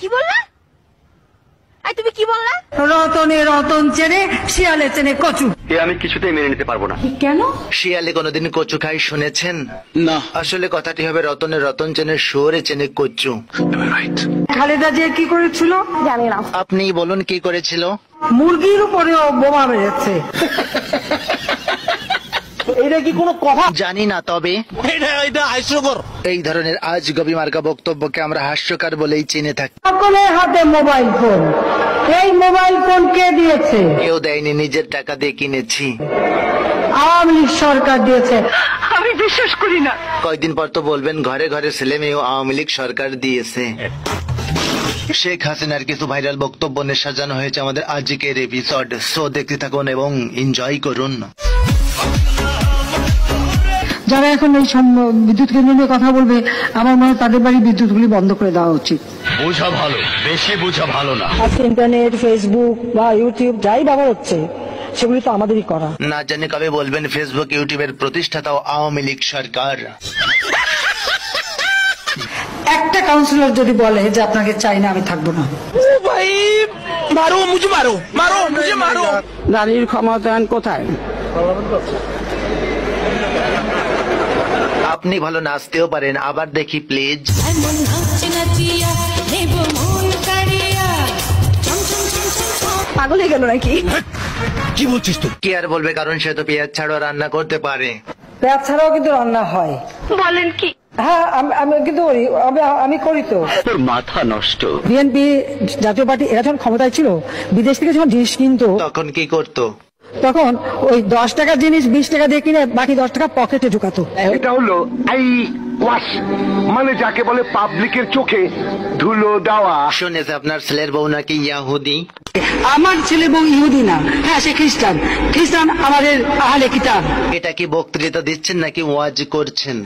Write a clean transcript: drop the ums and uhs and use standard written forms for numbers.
কি বললা? তুমি কি বললা? রতনে রতন চেনে, শিয়ালে চেনে কচু। আমি কিছুতেই মেনে নিতে পারবো না। কেন? শিয়ালে কোনোদিন কচু খাই শুনেছেন? না, আসলে কথাটি হবে রতনে রতন চেনে, শুয়োরে চেনে কচু। খালেদা জিয়া কি করেছিল? জানি না। আপনি বলুন কি করেছিল? মুরগির উপরেও বোমা মেরেছে। এটা কি কোনো কথা? জানি না, তবে এটা হাস্যকর। এই ধরনের আজগবি মার্কা বক্তব্যকে আমরা হাস্যকর বলেই চিনে থাকি। সকলের হাতে মোবাইল ফোন। এই মোবাইল ফোন কে দিয়েছে? কেউ দেয়নি, নিজের টাকা দিয়ে কিনেছি। আওয়ামী লীগ সরকার দিয়েছে। আমি বিশ্বাস করি না। কয়েকদিন পর তো বলবেন ঘরে ঘরে ছেলে মেয়েও আওয়ামী লীগ সরকার দিয়েছে। শেখ হাসিনার কিছু ভাইরাল বক্তব্য নিয়ে সাজানো হয়েছে আমাদের আজকের এপিসোড। সো দেখতে থাকুন এবং এনজয় করুন। যারা এখন এই বিদ্যুৎ কেন্দ্র নিয়ে কথা বলবে, আমার মনে হয় তাদের বাড়ি বিদ্যুৎগুলি বন্ধ করে দেওয়া উচিত। বোঝা ভালো, বেশি বোঝা ভালো না। আজকে ইন্টারনেট, ফেসবুক বা ইউটিউব যাই ব্যবহার হচ্ছে, সেগুলি তো আমাদেরই করা। না জানি কবে বলবেন ফেসবুক ইউটিউবের প্রতিষ্ঠাতাও আওয়ামী লীগ সরকার। একটা কাউন্সিলর যদি বলে যে আপনাকে চাই না, আমি থাকবো না। ভাই মারো মুঝে, মারো মারো মুঝে, মারো। নারীর ক্ষমতায়ন কোথায়? আপনি ভালো নাচতেও পারেন, আবার দেখি প্লিজ। পাগল হয়ে গেল নাকি? কি বলছিস তুই? কি আর বলবে, কারণ সে তো পেঁয়াজ ছাড়াও রান্না করতে পারে। পেঁয়াজ ছাড়াও কিন্তু রান্না হয়। বলেন কি? হ্যাঁ, আমি কিন্তু করি। আমি করি তো। তোর মাথা নষ্ট। বিএনপি জাতীয় পার্টি এরা যখন ক্ষমতায় ছিল, বিদেশ থেকে যখন জিনিস কিনতো, তখন কি করতো? তখন ওই 10 টাকার জিনিস 20 টাকা দিয়ে কিনে বাকি 10 টাকা পকেটে ঢুকাতো। এটা হলো আই ওয়াশ, মানে যাকে বলে পাবলিকের চোখে ধুলো দেওয়া। শুনেছে আপনার ছেলের বউ নাকি ইয়াহুদি? আমার ছেলে বউ ইহুদি না, হ্যাঁ সে খ্রিস্টান। খ্রিস্টান আমাদের আহলে কিতাব। এটা কি বক্তৃতা দিচ্ছেন নাকি ওয়াজ করছেন?